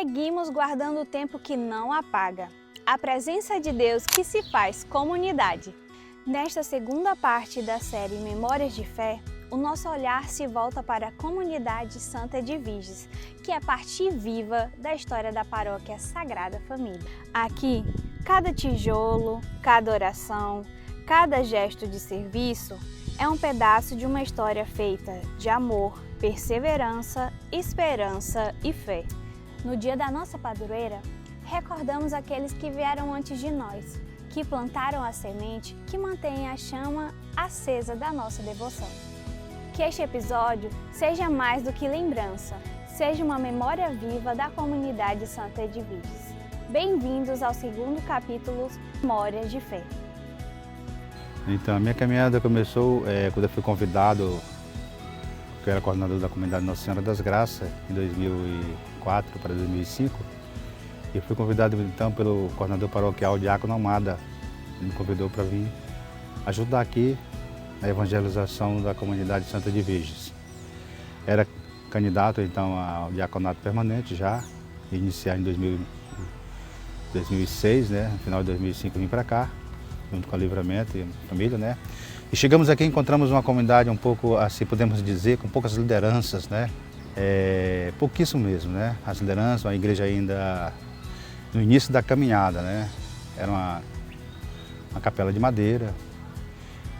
Seguimos guardando o tempo que não apaga, a presença de Deus que se faz comunidade. Nesta segunda parte da série Memórias de Fé, o nosso olhar se volta para a comunidade Santa de Virges, que é parte viva da história da paróquia Sagrada Família. Aqui, cada tijolo, cada oração, cada gesto de serviço é um pedaço de uma história feita de amor, perseverança, esperança e fé. No dia da nossa padroeira, recordamos aqueles que vieram antes de nós, que plantaram a semente que mantém a chama acesa da nossa devoção. Que este episódio seja mais do que lembrança, seja uma memória viva da comunidade Santa de Virges. Bem-vindos ao segundo capítulo Memórias de Fé. Então, a minha caminhada começou quando eu fui convidado, que eu era coordenador da comunidade Nossa Senhora das Graças, em 2004 para 2005. E fui convidado então pelo coordenador paroquial Diácono Almada. Ele me convidou para vir ajudar aqui na evangelização da comunidade Santa de Virges. Era candidato então ao diaconato permanente já, iniciar em 2006, né? No final de 2005 vim para cá, junto com a Livramento e a família, né? E chegamos aqui e encontramos uma comunidade um pouco, assim podemos dizer, com poucas lideranças, né? Pouquíssimo mesmo, né? As lideranças, a igreja ainda no início da caminhada, né? Era uma capela de madeira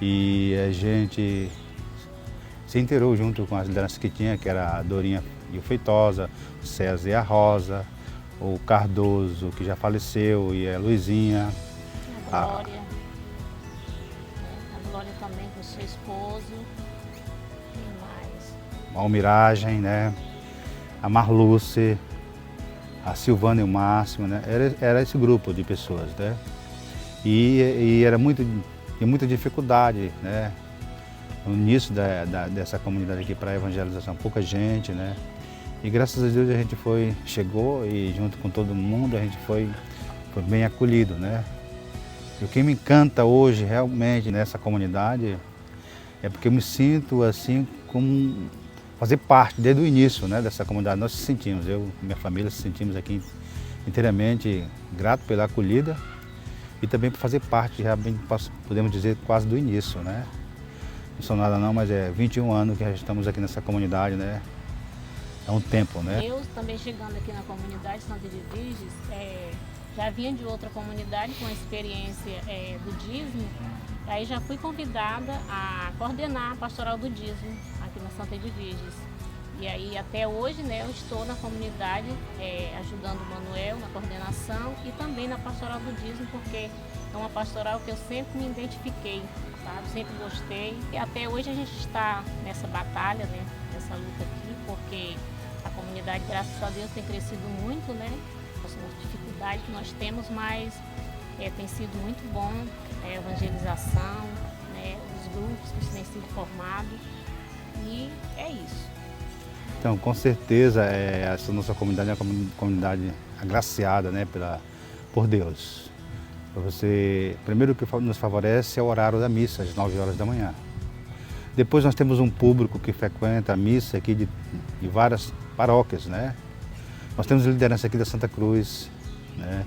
e a gente se inteirou junto com as lideranças que tinha, que era a Dorinha e o Feitosa, o César e a Rosa, o Cardoso, que já faleceu, e a Luizinha. A Glória. A Glória também com seu esposo. Quem mais? A Almiragem, né? A Marluce, a Silvana e o Máximo, né? Era esse grupo de pessoas, né? E era muita dificuldade, né? No início dessa comunidade aqui para a evangelização, pouca gente, né? E graças a Deus a gente chegou e junto com todo mundo a gente foi bem acolhido, né? E o que me encanta hoje realmente nessa comunidade é porque eu me sinto assim como fazer parte desde o início, né, dessa comunidade. Nós se sentimos, eu e minha família se sentimos aqui inteiramente grato pela acolhida e também por fazer parte, realmente podemos dizer, quase do início, né? Não sou nada não, mas é 21 anos que já estamos aqui nessa comunidade, né? É um tempo, né? Eu também chegando aqui na comunidade Santa de Virges, já vinha de outra comunidade com a experiência do dízimo, aí já fui convidada a coordenar a pastoral do dízimo aqui na Santa de Virges. E aí até hoje, né, eu estou na comunidade ajudando o Manuel na coordenação e também na pastoral do dízimo, porque é uma pastoral que eu sempre me identifiquei, sabe? Sempre gostei. E até hoje a gente está nessa batalha, né, nessa luta aqui, porque a comunidade, graças a Deus, tem crescido muito, né? As dificuldades que nós temos, mas tem sido muito bom a evangelização, né, os grupos que têm sido formados, e é isso. Então, com certeza, essa nossa comunidade é uma comunidade agraciada, né, por Deus. Primeiro o que nos favorece é o horário da missa, às 9 horas da manhã. Depois nós temos um público que frequenta a missa aqui de várias paróquias, né? Nós temos liderança aqui da Santa Cruz, né?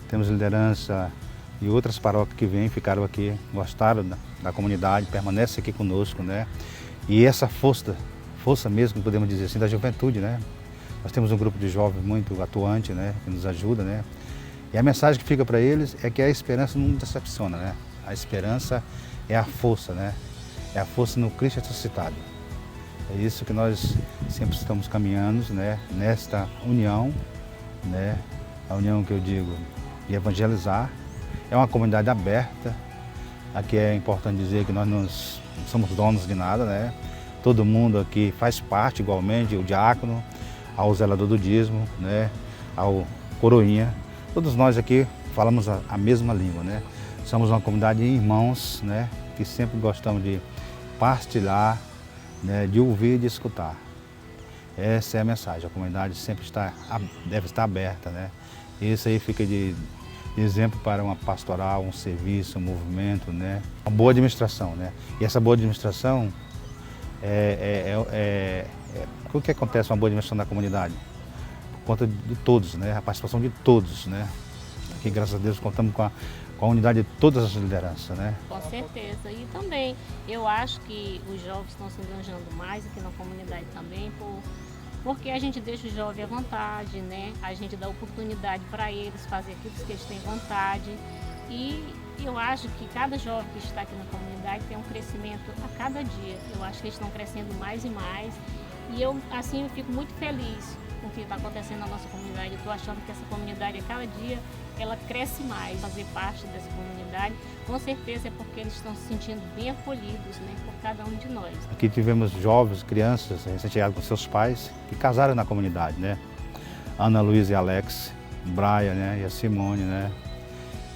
Temos liderança de outras paróquias que ficaram aqui, gostaram da comunidade, permanecem aqui conosco, né? E essa força mesmo, podemos dizer assim, da juventude, né? Nós temos um grupo de jovens muito atuante, né? Que nos ajuda, né? E a mensagem que fica para eles é que a esperança não decepciona, né? A esperança é a força, né? É a força no Cristo ressuscitado. É isso que nós sempre estamos caminhando, né? Nesta união, né? A união que eu digo de evangelizar. É uma comunidade aberta. Aqui é importante dizer que nós não somos donos de nada, né? Todo mundo aqui faz parte igualmente, o diácono, ao zelador do dízimo, né? Ao coroinha. Todos nós aqui falamos a mesma língua, né? Somos uma comunidade de irmãos, né? Que sempre gostamos de partilhar, né? De ouvir e de escutar. Essa é a mensagem. A comunidade sempre deve estar aberta, né? Isso aí fica de exemplo para uma pastoral, um serviço, um movimento, né? Uma boa administração, né? E essa boa administração o que acontece com uma boa administração da comunidade? conta de todos, né? A participação de todos, né? Aqui, graças a Deus, contamos com a unidade de todas as lideranças, né? Com certeza. E também, eu acho que os jovens estão se engajando mais aqui na comunidade também, porque a gente deixa o jovem à vontade, né? A gente dá oportunidade para eles fazer aquilo que eles têm vontade. E eu acho que cada jovem que está aqui na comunidade tem um crescimento a cada dia. Eu acho que eles estão crescendo mais e mais. E eu fico muito feliz com o que está acontecendo na nossa comunidade. Eu estou achando que essa comunidade, a cada dia, ela cresce mais. Fazer parte dessa comunidade, com certeza é porque eles estão se sentindo bem acolhidos, né, por cada um de nós. Aqui tivemos jovens, crianças, recém-chegados com seus pais, que casaram na comunidade, né? Ana Luísa e Alex, Brian, né, e a Simone, né?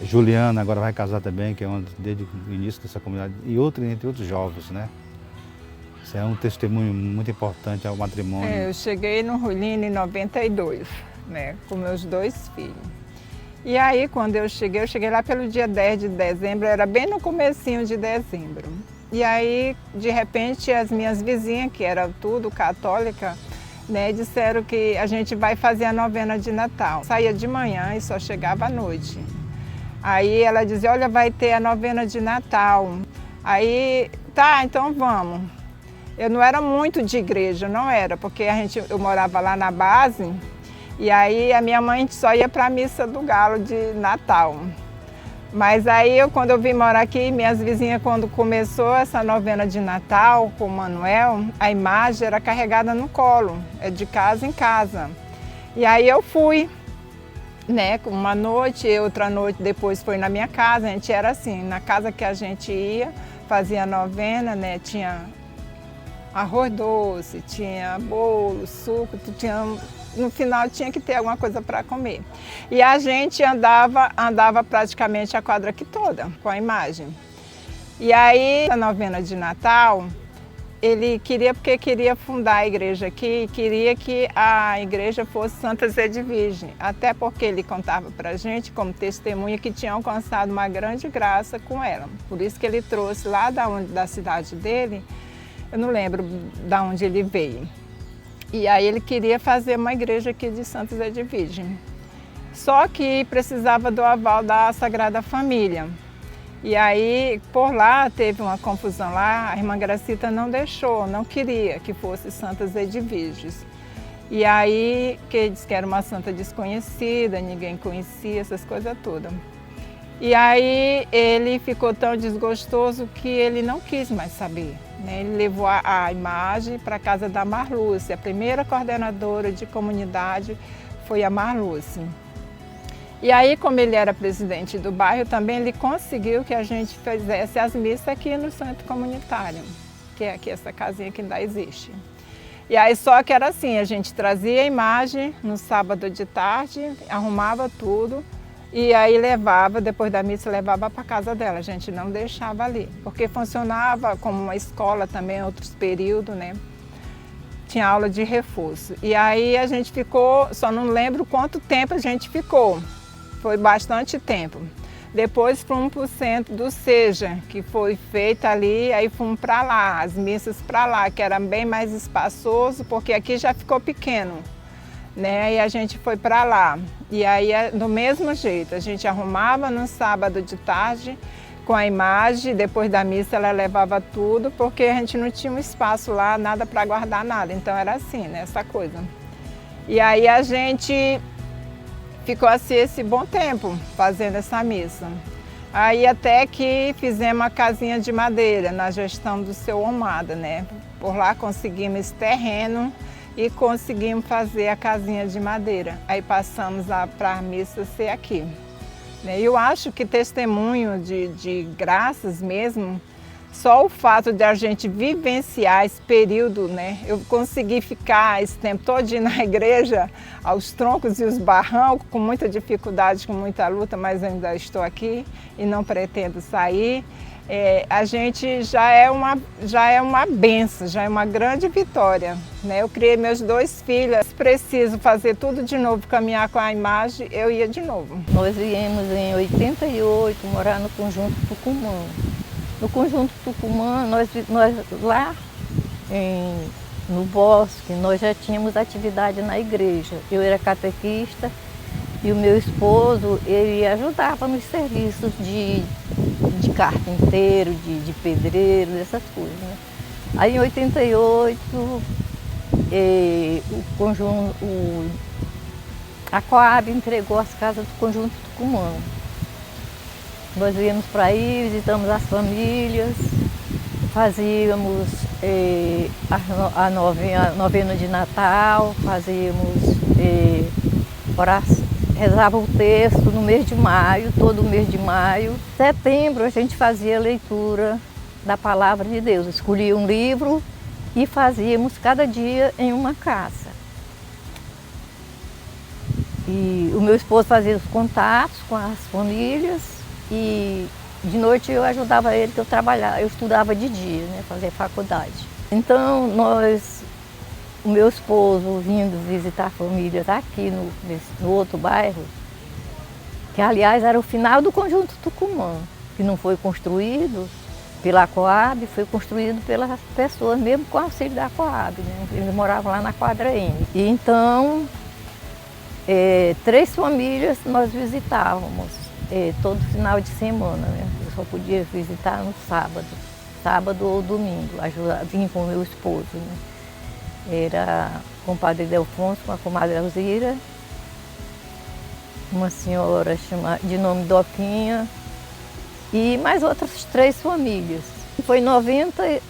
Juliana agora vai casar também, que é uma desde o início dessa comunidade, e entre outros jovens, né? Isso é um testemunho muito importante ao matrimônio. Eu cheguei no Rulino em 92, né, com meus 2 filhos. E aí, quando eu cheguei lá pelo dia 10 de dezembro, era bem no comecinho de dezembro. E aí, de repente, as minhas vizinhas, que eram tudo católica, né, disseram que a gente vai fazer a novena de Natal. Saía de manhã e só chegava à noite. Aí ela dizia, olha, vai ter a novena de Natal. Aí, tá, então vamos. Eu não era muito de igreja, não era, porque eu morava lá na base, e aí a minha mãe só ia para a missa do Galo de Natal. Mas aí, quando eu vim morar aqui, minhas vizinhas, quando começou essa novena de Natal com o Manuel, a imagem era carregada no colo, de casa em casa. E aí eu fui, né, uma noite, outra noite depois foi na minha casa. A gente era assim, na casa que a gente ia, fazia a novena, né, tinha arroz doce, tinha bolo, suco, no final tinha que ter alguma coisa para comer. E a gente andava praticamente a quadra aqui toda com a imagem. E aí, a novena de Natal, ele porque queria fundar a igreja aqui, queria que a igreja fosse Santa Zé de Virgem, até porque ele contava para a gente, como testemunha, que tinha alcançado uma grande graça com ela. Por isso que ele trouxe lá da cidade dele, eu não lembro de onde ele veio. E aí ele queria fazer uma igreja aqui de Santa Zé de Virgem. Só que precisava do aval da Sagrada Família. E aí, por lá, teve uma confusão lá, a irmã Gracita não deixou, não queria que fosse Santa Zé de Virgem. E aí, que disse que era uma santa desconhecida, ninguém conhecia, essas coisas todas. E aí, ele ficou tão desgostoso que ele não quis mais saber, né? Ele levou a imagem para a casa da Marluce. A primeira coordenadora de comunidade foi a Marluce. E aí, como ele era presidente do bairro, também ele conseguiu que a gente fizesse as missas aqui no centro comunitário, que é aqui essa casinha que ainda existe. E aí, só que era assim, a gente trazia a imagem no sábado de tarde, arrumava tudo, e aí levava, depois da missa, levava para a casa dela. A gente não deixava ali, porque funcionava como uma escola também, em outros períodos, né? Tinha aula de reforço. E aí a gente ficou, só não lembro quanto tempo a gente ficou. Foi bastante tempo. Depois fomos para o centro do Seja, que foi feito ali, aí fomos para lá, as missas para lá, que era bem mais espaçoso, porque aqui já ficou pequeno, né? E a gente foi para lá. E aí, do mesmo jeito, a gente arrumava no sábado de tarde com a imagem, depois da missa ela levava tudo, porque a gente não tinha um espaço lá, nada para guardar nada. Então era assim, né, essa coisa. E aí a gente ficou assim esse bom tempo fazendo essa missa. Aí até que fizemos a casinha de madeira na gestão do seu Omada, né? Por lá conseguimos esse terreno e conseguimos fazer a casinha de madeira. Aí passamos para a missa ser aqui. Eu acho que testemunho de graças mesmo, só o fato de a gente vivenciar esse período, né? Eu consegui ficar esse tempo todo na igreja, aos troncos e os barrancos, com muita dificuldade, com muita luta, mas ainda estou aqui e não pretendo sair. A gente já é uma bênção, já é uma grande vitória, né? Eu criei meus 2 filhos, preciso fazer tudo de novo, caminhar com a imagem, eu ia de novo. Nós viemos em 88 morar no Conjunto Tucumã. No Conjunto Tucumã, nós lá no bosque, nós já tínhamos atividade na igreja. Eu era catequista e o meu esposo, ele ajudava nos serviços de carpinteiro, de pedreiro, dessas coisas, né? Aí em 88, a Coab entregou as casas do Conjunto Tucumã. Nós íamos para aí, visitamos as famílias, fazíamos a novena de Natal, fazíamos oração, rezava o texto no mês de maio, todo mês de maio. Em setembro a gente fazia a leitura da Palavra de Deus, escolhia um livro e fazíamos cada dia em uma casa. E o meu esposo fazia os contatos com as famílias e de noite eu ajudava ele, que eu trabalhava, eu estudava de dia, né, fazia faculdade. Então o meu esposo vindo visitar famílias aqui no outro bairro, que aliás era o final do Conjunto Tucumã, que não foi construído pela Coab, foi construído pelas pessoas, mesmo com auxílio da Coab, né? Eles moravam lá na quadra M. E então, 3 famílias nós visitávamos todo final de semana, né? Eu só podia visitar no sábado ou domingo, vim com o meu esposo, né? Era com o padre Delfonso, com a comadre Alzira, uma senhora de nome Doquinha, e mais outras 3 famílias. Foi em 90,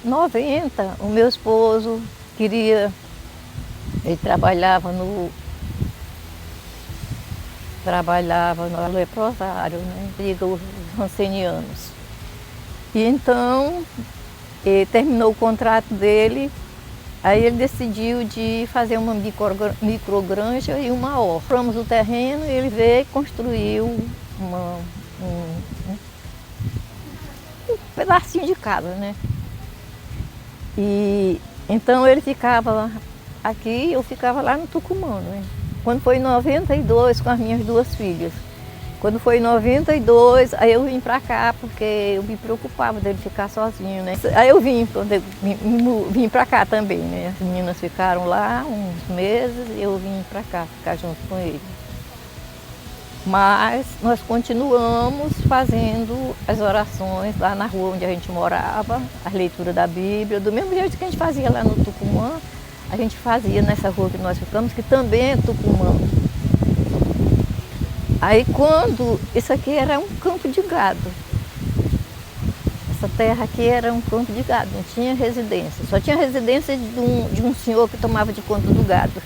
o meu esposo ele trabalhava no leprosário, né? Liga os rancenianos. E então, ele terminou o contrato dele, aí ele decidiu de fazer uma microgranja e uma horta. Compramos o terreno e ele veio e construiu um pedacinho de casa, né? E então ele ficava aqui, eu ficava lá no Tucumã, né? Quando foi em 92, com as minhas 2 filhas. Quando foi em 92, aí eu vim pra cá, porque eu me preocupava dele ficar sozinho, né? Aí eu vim pra cá também, né? As meninas ficaram lá uns meses e eu vim pra cá, ficar junto com ele. Mas nós continuamos fazendo as orações lá na rua onde a gente morava, a leitura da Bíblia, do mesmo jeito que a gente fazia lá no Tucumã, a gente fazia nessa rua que nós ficamos, que também é Tucumã. Aí isso aqui era um campo de gado. Essa terra aqui era um campo de gado, não tinha residência. Só tinha residência de um senhor que tomava de conta do gado.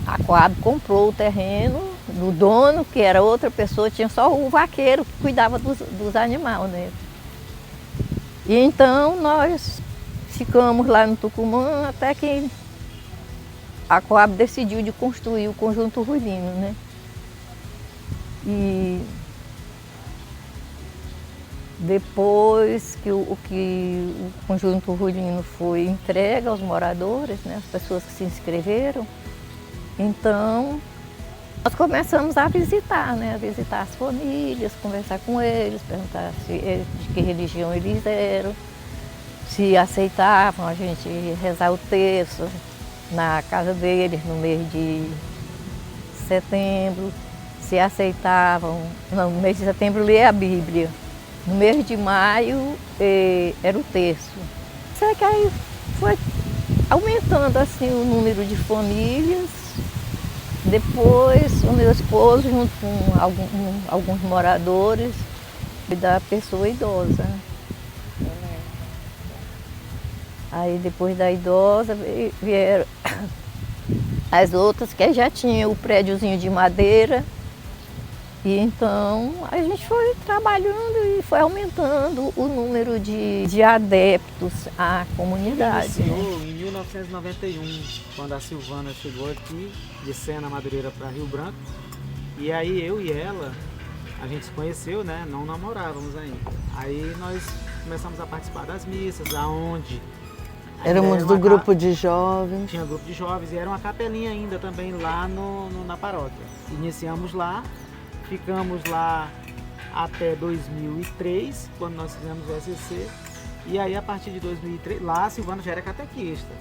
A Coab comprou o terreno do dono, que era outra pessoa, tinha só o vaqueiro que cuidava dos animais, né? E então nós ficamos lá no Tucumã até que a Coab decidiu de construir o Conjunto Ruilino, né? E depois que o Conjunto Ruilino foi entregue aos moradores, né, as pessoas que se inscreveram, então nós começamos a visitar, né, a visitar as famílias, conversar com eles, perguntar de que religião eles eram, se aceitavam a gente rezar o texto na casa deles no mês de setembro, se aceitavam, não, no mês de setembro ler a Bíblia, no mês de maio era o terço. Só que aí foi aumentando assim o número de famílias, depois o meu esposo junto com alguns moradores da pessoa idosa. Aí depois da idosa vieram as outras que já tinham o prédiozinho de madeira. E então a gente foi trabalhando e foi aumentando o número de adeptos à comunidade. Iniciou em 1991, quando a Silvana chegou aqui de Sena Madureira para Rio Branco. E aí eu e ela, a gente se conheceu, né? Não namorávamos ainda. Aí nós começamos a participar das missas, aonde éramos do grupo de jovens. Tinha grupo de jovens e era uma capelinha ainda também lá na paróquia. Iniciamos lá, ficamos lá até 2003, quando nós fizemos o SCC. E aí a partir de 2003, lá a Silvana já era catequista.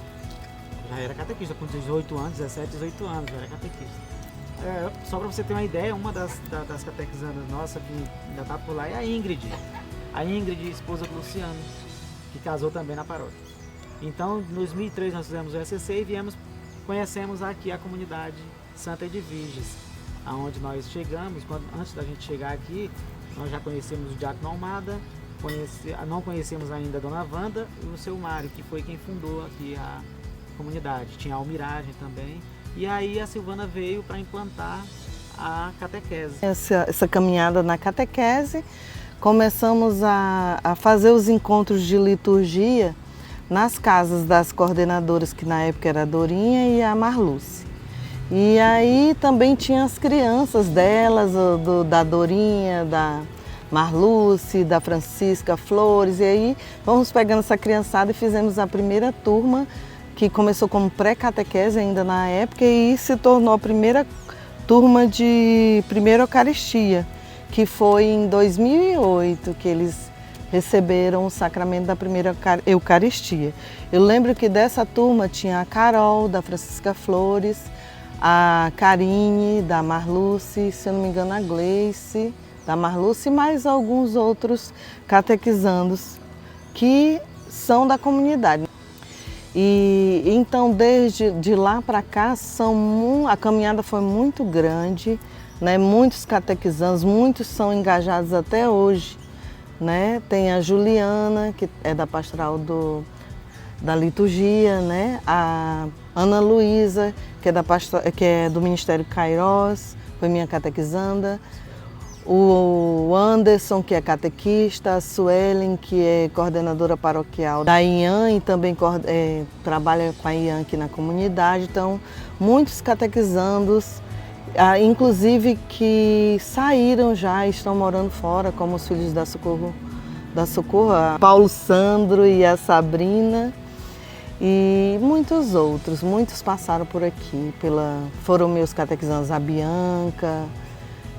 Já era catequista, com 18 anos, 17, 18 anos, já era catequista. Só para você ter uma ideia, uma das catequizandas nossas que ainda está por lá é a Ingrid. A Ingrid, esposa do Luciano, que casou também na paróquia. Então, em 2003 nós fizemos o ECC e conhecemos aqui a comunidade Santa Edviges, aonde nós chegamos. Antes da gente chegar aqui, nós já conhecemos o Diácono Almada, não conhecemos ainda a Dona Wanda e o seu Mário, que foi quem fundou aqui a comunidade. Tinha a Almiragem também. E aí a Silvana veio para implantar a catequese. Essa caminhada na catequese, começamos a fazer os encontros de liturgia nas casas das coordenadoras, que na época era a Dorinha e a Marluce. E aí também tinha as crianças delas, da Dorinha, da Marluce, da Francisca Flores. E aí fomos pegando essa criançada e fizemos a primeira turma, que começou como pré-catequese ainda na época e se tornou a primeira turma de primeira Eucaristia, que foi em 2008 que eles receberam o sacramento da primeira Eucaristia. Eu lembro que dessa turma tinha a Carol, da Francisca Flores, a Karine, da Marluce, se eu não me engano a Gleice, da Marluce, e mais alguns outros catequizandos que são da comunidade. E então desde lá para cá a caminhada foi muito grande, né? Muitos catequizandos, muitos são engajados até hoje, né? Tem a Juliana, que é da pastoral da liturgia, né? A Ana Luísa, que é do Ministério Kairos, foi minha catequizanda. O Anderson, que é catequista, a Suelen, que é coordenadora paroquial da IAN e também trabalha com a IAN aqui na comunidade. Então, muitos catequizandos, inclusive que saíram já e estão morando fora, como os filhos da Socorro, a Paulo Sandro e a Sabrina, e muitos outros, muitos passaram por aqui, foram meus catequizandos, a Bianca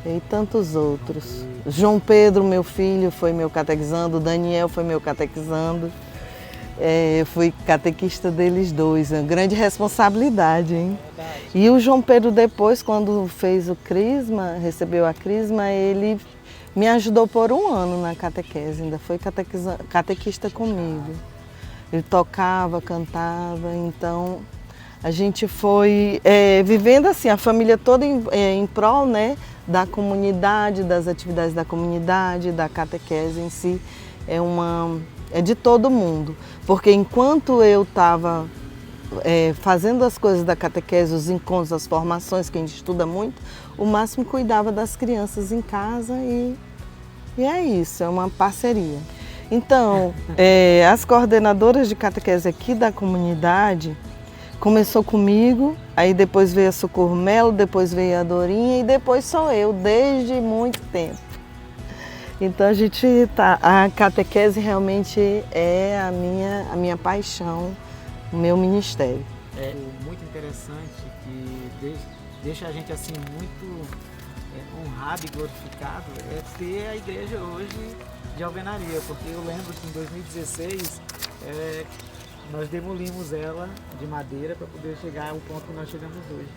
e tantos outros. João Pedro, meu filho, foi meu catequizando, Daniel foi meu catequizando. Fui catequista deles dois, uma grande responsabilidade, hein? E o João Pedro depois, quando fez o crisma, recebeu a crisma, ele me ajudou por 1 ano na catequese, ainda foi catequista comigo. Ele tocava, cantava, então a gente foi vivendo assim, a família toda em prol, né, da comunidade, das atividades da comunidade, da catequese em si, é de todo mundo. Porque enquanto eu estava fazendo as coisas da catequese, os encontros, as formações, que a gente estuda muito, o Máximo cuidava das crianças em casa e é isso, é uma parceria. Então, as coordenadoras de catequese aqui da comunidade começou comigo, aí depois veio a Socorro Melo, depois veio a Dorinha e depois sou eu, desde muito tempo. Então a catequese realmente é a minha paixão, o meu ministério. É muito interessante que deixa a gente assim muito honrado e glorificado ter a igreja hoje de alvenaria, porque eu lembro que em 2016 nós demolimos ela de madeira para poder chegar ao ponto que nós chegamos hoje.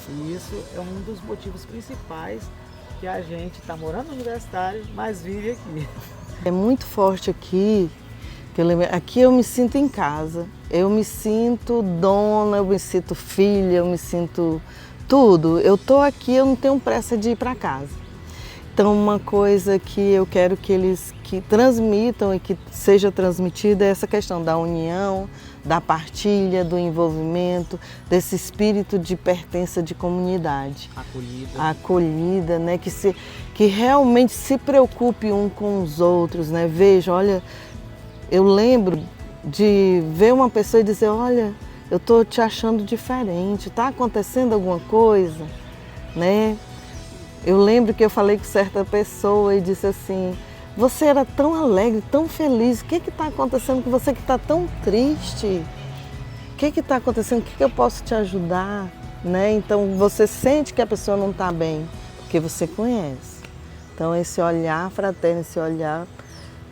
E isso é um dos motivos principais que a gente está morando no universitário, mas vive aqui. É muito forte aqui, aqui eu me sinto em casa, eu me sinto dona, eu me sinto filha, eu me sinto tudo. Eu estou aqui, eu não tenho pressa de ir para casa. Então uma coisa que eu quero que eles transmitam e que seja transmitida é essa questão da união, da partilha, do envolvimento, desse espírito de pertença de comunidade. Acolhida, né? Que realmente se preocupe um com os outros, né? Veja, olha, eu lembro de ver uma pessoa e dizer, olha, eu estou te achando diferente, está acontecendo alguma coisa, né? Eu lembro que eu falei com certa pessoa e disse assim, você era tão alegre, tão feliz, o que está acontecendo com você que está tão triste? O que está acontecendo? O que eu posso te ajudar? Né? Então você sente que a pessoa não está bem, porque você conhece. Então esse olhar fraterno, esse olhar,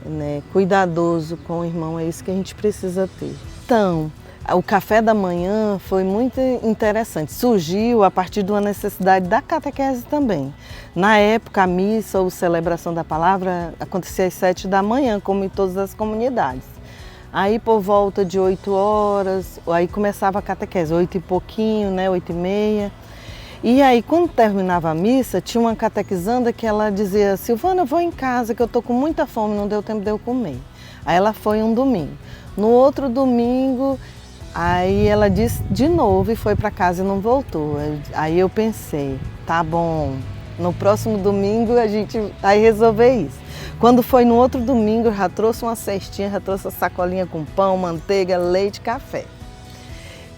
né, cuidadoso com o irmão, é isso que a gente precisa ter. Então, o café da manhã foi muito interessante. Surgiu a partir de uma necessidade da catequese também. Na época, a missa ou celebração da palavra acontecia às 7 da manhã, como em todas as comunidades. Aí, por volta de 8 horas, aí começava a catequese, 8 e pouquinho, né, 8 e meia. E aí, quando terminava a missa, tinha uma catequizanda que ela dizia: Silvana, eu vou em casa que eu estou com muita fome, não deu tempo de eu comer. Aí ela foi um domingo. No outro domingo, aí ela disse de novo e foi para casa e não voltou. Aí eu pensei, tá bom, no próximo domingo a gente vai resolver isso. Quando foi no outro domingo, eu já trouxe uma cestinha, já trouxe a sacolinha com pão, manteiga, leite, café.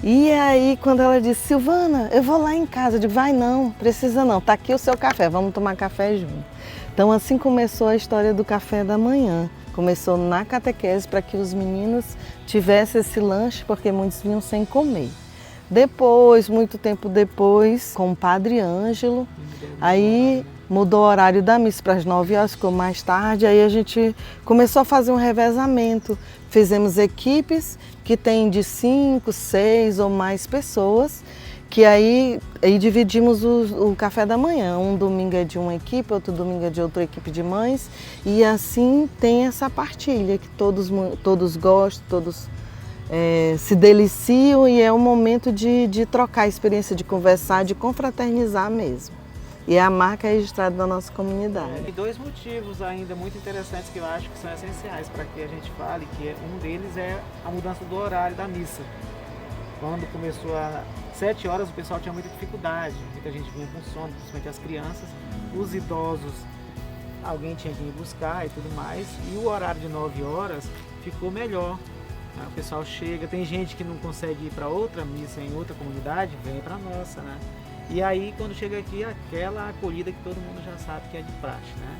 E aí, quando ela disse: Silvana, eu vou lá em casa, eu digo: vai não, precisa não, tá aqui o seu café, vamos tomar café junto. Então assim começou a história do café da manhã. Começou na catequese para que os meninos tivessem esse lanche, porque muitos vinham sem comer. Depois, muito tempo depois, com o Padre Ângelo, aí mudou o horário da missa para as 9 horas, ficou mais tarde, aí a gente começou a fazer um revezamento. Fizemos equipes que tem de 5, 6 ou mais pessoas, que aí dividimos o café da manhã. Um domingo é de uma equipe, outro domingo é de outra equipe de mães, e assim tem essa partilha que todos gostam, todos se deliciam, e é um momento de trocar a experiência, de conversar, de confraternizar mesmo. E é a marca registrada da nossa comunidade. E 2 motivos ainda muito interessantes que eu acho que são essenciais para que a gente fale, que um deles é a mudança do horário da missa. Quando começou às 7 horas, o pessoal tinha muita dificuldade, muita gente vinha com sono, principalmente as crianças, os idosos, alguém tinha que ir buscar e tudo mais, e o horário de 9 horas ficou melhor. O pessoal chega, tem gente que não consegue ir para outra missa em outra comunidade, vem para a nossa, né? E aí, quando chega aqui, aquela acolhida que todo mundo já sabe que é de praxe, né?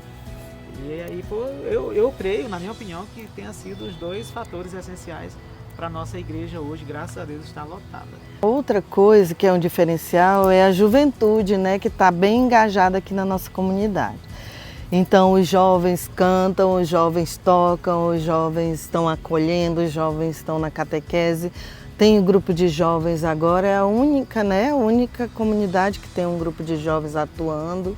E aí, eu creio, na minha opinião, que tenha sido os 2 fatores essenciais para a nossa igreja hoje, graças a Deus, está lotada. Outra coisa que é um diferencial é a juventude, né, que está bem engajada aqui na nossa comunidade. Então, os jovens cantam, os jovens tocam, os jovens estão acolhendo, os jovens estão na catequese. Tem o grupo de jovens agora, é a única, né, a única comunidade que tem um grupo de jovens atuando,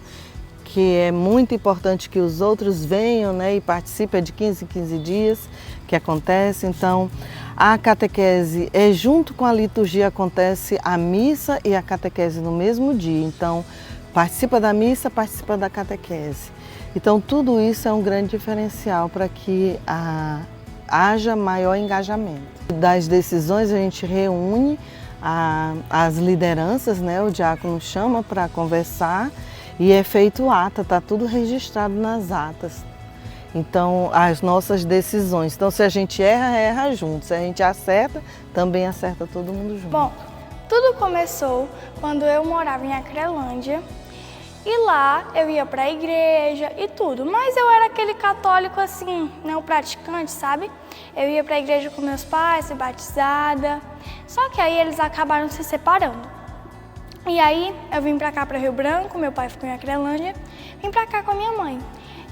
que é muito importante que os outros venham, né, e participem, de 15 em 15 dias que acontece. Então, a catequese é junto com a liturgia, acontece a missa e a catequese no mesmo dia. Então, participa da missa, participa da catequese. Então, tudo isso é um grande diferencial para que haja maior engajamento. Das decisões, a gente reúne as lideranças, né? O diácono chama para conversar e é feito ata, está tudo registrado nas atas. Então, as nossas decisões. Então, se a gente erra junto. Se a gente acerta, também acerta todo mundo junto. Bom, tudo começou quando eu morava em Acrelândia. E lá eu ia para a igreja e tudo, mas eu era aquele católico assim, não praticante, sabe? Eu ia para a igreja com meus pais, fui batizada, só que aí eles acabaram se separando. E aí eu vim para cá, para Rio Branco, meu pai ficou em Acrelândia, vim para cá com a minha mãe.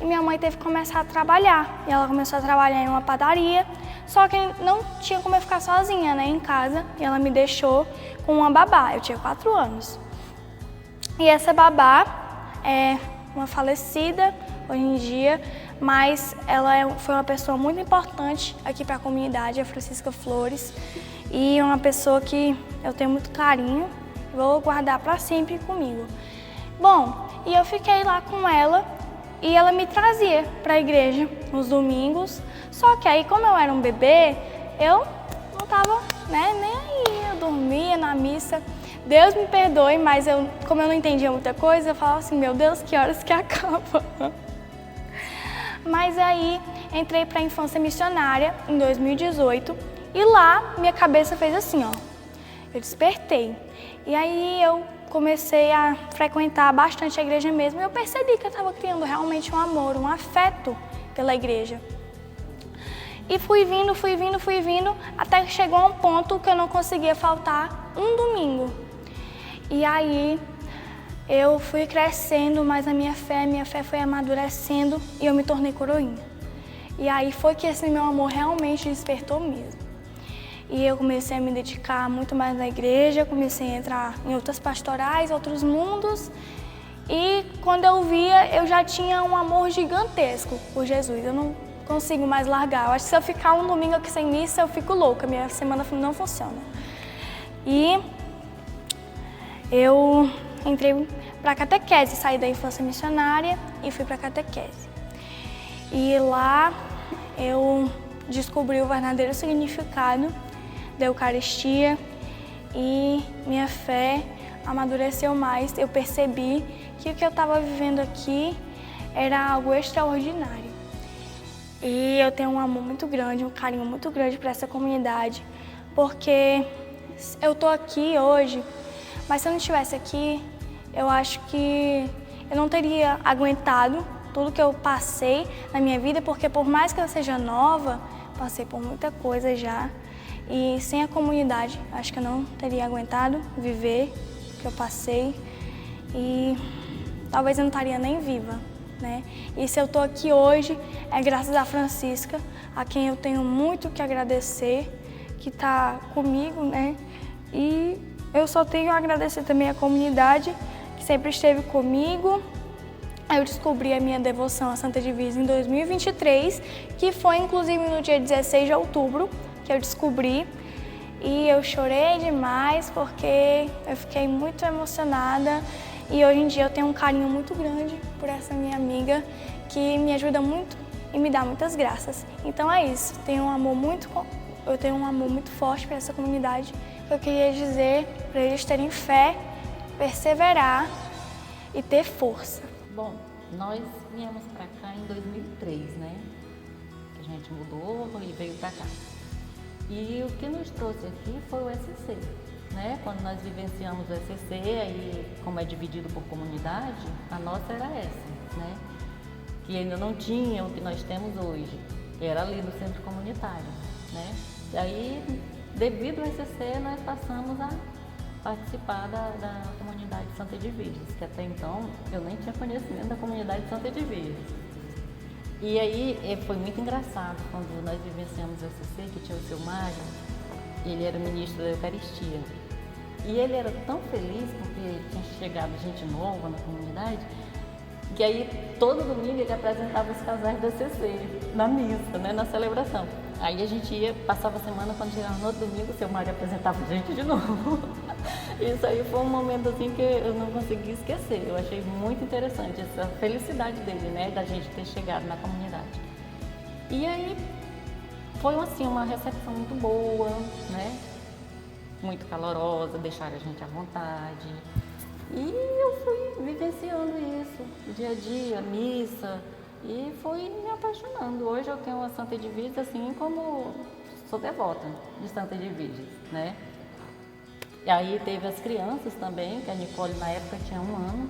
E minha mãe teve que começar a trabalhar, e ela começou a trabalhar em uma padaria, só que não tinha como eu ficar sozinha, né, em casa, e ela me deixou com uma babá, eu tinha 4 anos. E essa babá é uma falecida hoje em dia, mas ela foi uma pessoa muito importante aqui para a comunidade, a Francisca Flores, e uma pessoa que eu tenho muito carinho, vou guardar para sempre comigo. Bom, e eu fiquei lá com ela e ela me trazia para a igreja nos domingos, só que aí, como eu era um bebê, eu não estava, né, nem aí, eu dormia na missa. Deus me perdoe, mas como eu não entendia muita coisa, eu falava assim, meu Deus, que horas que acaba? Mas aí entrei para a infância missionária em 2018 e lá minha cabeça fez assim, ó, eu despertei. E aí eu comecei a frequentar bastante a igreja mesmo e eu percebi que eu estava criando realmente um amor, um afeto pela igreja. E fui vindo, até que chegou a um ponto que eu não conseguia faltar um domingo. E aí eu fui crescendo, mas a minha fé foi amadurecendo e eu me tornei coroinha. E aí foi que esse meu amor realmente despertou mesmo. E eu comecei a me dedicar muito mais na igreja, comecei a entrar em outras pastorais, outros mundos. E quando eu via, eu já tinha um amor gigantesco por Jesus. Eu não consigo mais largar. Eu acho que se eu ficar um domingo aqui sem missa, eu fico louca. Minha semana não funciona. E eu entrei para a catequese, saí da infância missionária e fui para a catequese. E lá eu descobri o verdadeiro significado da Eucaristia e minha fé amadureceu mais. Eu percebi que o que eu estava vivendo aqui era algo extraordinário. E eu tenho um amor muito grande, um carinho muito grande para essa comunidade, porque eu estou aqui hoje, mas se eu não estivesse aqui, eu acho que eu não teria aguentado tudo que eu passei na minha vida, porque por mais que eu seja nova, passei por muita coisa já. E sem a comunidade, acho que eu não teria aguentado viver o que eu passei e talvez eu não estaria nem viva, né? E se eu estou aqui hoje, é graças a Francisca, a quem eu tenho muito que agradecer, que está comigo, né? E eu só tenho a agradecer também à comunidade, que sempre esteve comigo. Eu descobri a minha devoção à Santa Divisa em 2023, que foi inclusive no dia 16 de outubro, que eu descobri, e eu chorei demais porque eu fiquei muito emocionada e hoje em dia eu tenho um carinho muito grande por essa minha amiga que me ajuda muito e me dá muitas graças. Então é isso, eu tenho um amor muito forte para essa comunidade. Eu queria dizer para eles terem fé, perseverar e ter força. Bom, nós viemos para cá em 2003, né? A gente mudou e veio para cá. E o que nos trouxe aqui foi o SCC, né? Quando nós vivenciamos o SCC, aí como é dividido por comunidade, a nossa era essa, né? Que ainda não tinha o que nós temos hoje, era ali no centro comunitário, né? E aí, devido ao SCC, nós passamos a participar da comunidade Santa Edviges, que até então eu nem tinha conhecimento da comunidade Santa Edviges. E aí foi muito engraçado quando nós vivenciamos o SCC, que tinha o seu Mário, ele era ministro da Eucaristia. E ele era tão feliz porque tinha chegado gente nova na comunidade, que aí todo domingo ele apresentava os casais da SCC na missa, né, na celebração. Aí a gente ia, passava a semana, quando chegava no outro domingo, o seu Mário apresentava a gente de novo. Isso aí foi um momento assim que eu não consegui esquecer. Eu achei muito interessante essa felicidade dele, né, da gente ter chegado na comunidade. E aí foi assim uma recepção muito boa, né, muito calorosa, deixaram a gente à vontade. E eu fui vivenciando isso, dia a dia, missa, e fui me apaixonando. Hoje eu tenho a Santa Edviges, assim como sou devota de Santa Edviges, né? E aí teve as crianças também, que a Nicole na época tinha 1 ano,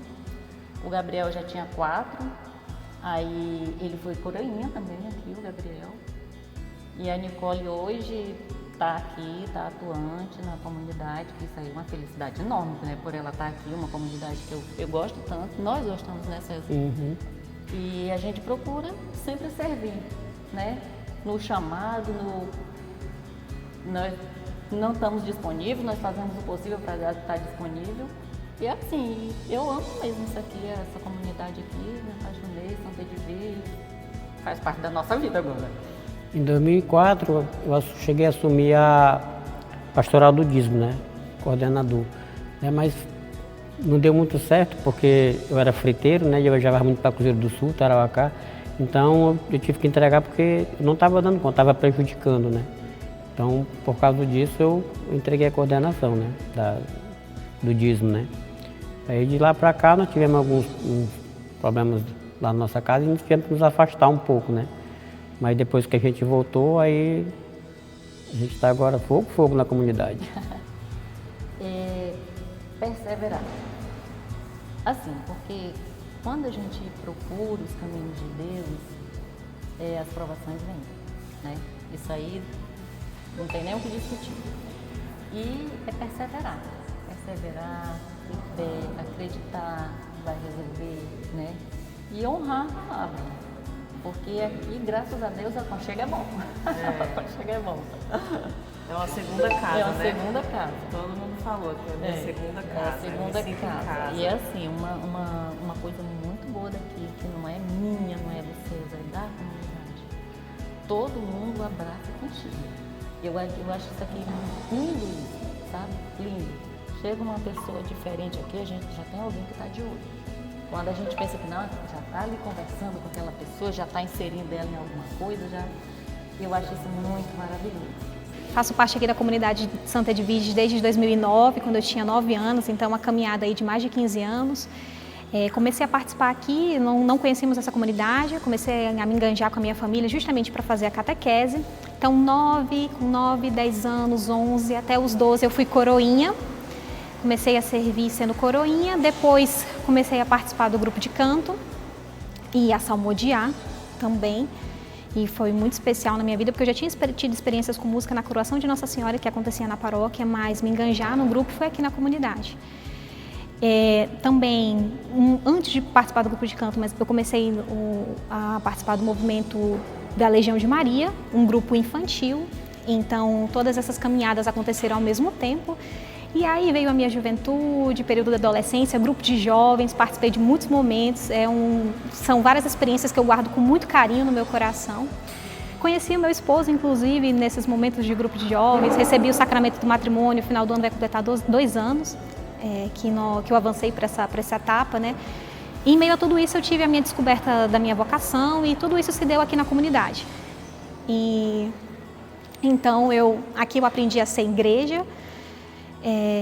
o Gabriel já tinha 4, aí ele foi coroinha também aqui, o Gabriel. E a Nicole hoje está aqui, está atuante na comunidade, que isso aí é uma felicidade enorme, né? Por ela estar aqui, uma comunidade que eu gosto tanto, nós gostamos, né, César? Uhum. E a gente procura sempre servir, né? No chamado, nós não estamos disponíveis, nós fazemos o possível para estar disponível. E assim, eu amo mesmo isso aqui, essa comunidade aqui, me apaixonei, Santa Edviges, faz parte da nossa vida agora. Em 2004, eu cheguei a assumir a pastoral do dízimo, né? Coordenador. Mas não deu muito certo, porque eu era freiteiro, né? E eu viajava muito para Cruzeiro do Sul, Tarauacá. Então eu tive que entregar porque não estava dando conta, estava prejudicando, né? Então, por causa disso, eu entreguei a coordenação, né? Do dízimo, né? Aí de lá para cá nós tivemos alguns problemas lá na nossa casa e nós tivemos que nos afastar um pouco, né? Mas depois que a gente voltou, aí a gente está agora fogo na comunidade. Perseverar. Assim, porque quando a gente procura os caminhos de Deus, as provações vêm, né? Isso aí não tem nem o que discutir. E é perseverar. Perseverar, ter fé, acreditar, vai resolver, né? E honrar a palavra. Porque aqui, graças a Deus, a aconchego é bom. Aconchego é bom. É uma segunda casa, É uma né? segunda casa. Todo mundo falou que é a minha segunda casa. É a segunda eu me sinto em casa. E é assim, uma coisa muito boa daqui, que não é minha, não é do César, é da comunidade. Todo mundo abraça contigo. Eu acho isso aqui lindo, sabe? Lindo. Chega uma pessoa diferente aqui, a gente já tem alguém que está de olho. Quando a gente pensa que não, já está ali conversando com aquela pessoa, já está inserindo ela em alguma coisa, eu acho isso muito maravilhoso. Faço parte aqui da comunidade de Santa Edviges desde 2009, quando eu tinha 9 anos, então uma caminhada aí de mais de 15 anos. Comecei a participar aqui, não conhecíamos essa comunidade, comecei a me enganjar com a minha família justamente para fazer a catequese. Então com 9, 10 anos, 11, até os 12 eu fui coroinha. Comecei a servir sendo coroinha, depois comecei a participar do grupo de canto e a salmodiar também. E foi muito especial na minha vida, porque eu já tinha tido experiências com música na coroação de Nossa Senhora, que acontecia na paróquia, mas me enganjar no grupo foi aqui na comunidade. Também, antes de participar do grupo de canto, mas eu comecei a participar do movimento da Legião de Maria, um grupo infantil. Então, todas essas caminhadas aconteceram ao mesmo tempo. E aí veio a minha juventude, período da adolescência, grupo de jovens, participei de muitos momentos, são várias experiências que eu guardo com muito carinho no meu coração. Conheci o meu esposo, inclusive, nesses momentos de grupo de jovens, recebi o sacramento do matrimônio, no final do ano vai completar 2 anos, que eu avancei para essa etapa, né? E em meio a tudo isso eu tive a minha descoberta da minha vocação e tudo isso se deu aqui na comunidade. E então aqui eu aprendi a ser igreja,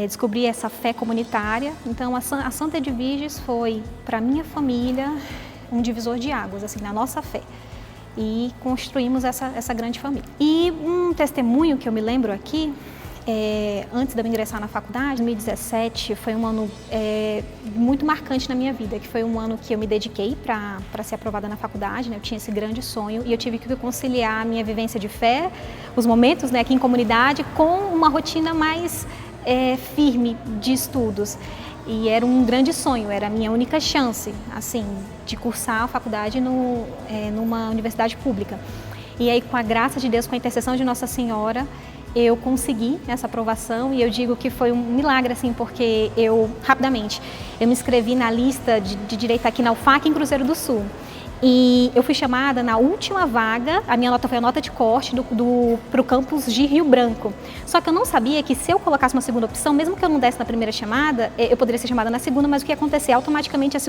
descobri essa fé comunitária. Então a Santa Edviges foi para minha família um divisor de águas assim na nossa fé e construímos essa grande família. E um testemunho que eu me lembro aqui, antes de eu ingressar na faculdade, 2017 foi um ano muito marcante na minha vida, que foi um ano que eu me dediquei para ser aprovada na faculdade, né? Eu tinha esse grande sonho e eu tive que conciliar a minha vivência de fé, os momentos, né, aqui em comunidade, com uma rotina mais firme de estudos. E era um grande sonho, era a minha única chance, assim, de cursar a faculdade numa universidade pública. E aí, com a graça de Deus, com a intercessão de Nossa Senhora, eu consegui essa aprovação e eu digo que foi um milagre, assim, porque eu me inscrevi na lista de direito aqui na UFAC em Cruzeiro do Sul. E eu fui chamada na última vaga, a minha nota foi a nota de corte para o campus de Rio Branco. Só que eu não sabia que se eu colocasse uma segunda opção, mesmo que eu não desse na primeira chamada, eu poderia ser chamada na segunda, mas o que ia acontecer? Automaticamente a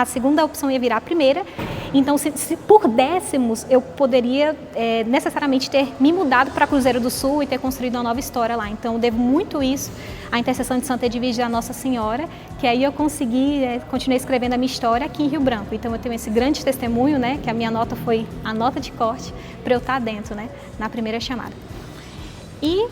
segunda opção ia virar a primeira. Então, se por décimos, eu poderia necessariamente ter me mudado para Cruzeiro do Sul e ter construído uma nova história lá. Então, eu devo muito isso à intercessão de Santa Edviges da Nossa Senhora, que aí eu consegui, continuei escrevendo a minha história aqui em Rio Branco. Então, eu tenho esse grande testemunho, né, que a minha nota foi a nota de corte para eu estar dentro, né, na primeira chamada. E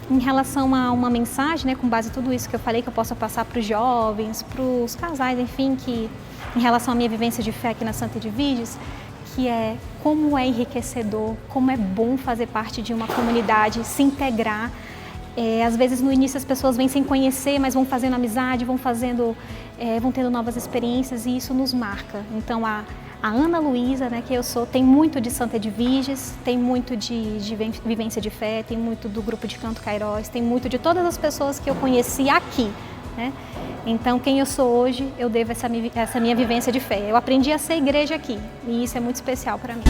em relação a uma mensagem, né, com base em tudo isso que eu falei, que eu possa passar para os jovens, para os casais, enfim, que em relação à minha vivência de fé aqui na Santa Edviges, que é como é enriquecedor, como é bom fazer parte de uma comunidade, se integrar. Às vezes no início as pessoas vêm sem conhecer, mas vão fazendo amizade, vão tendo novas experiências e isso nos marca. Então a Ana Luísa, né, que eu sou, tem muito de Santa Edviges, tem muito de vivência de fé, tem muito do grupo de canto Cairós, tem muito de todas as pessoas que eu conheci aqui, né? Então quem eu sou hoje, eu devo essa minha vivência de fé. Eu aprendi a ser igreja aqui e isso é muito especial para mim.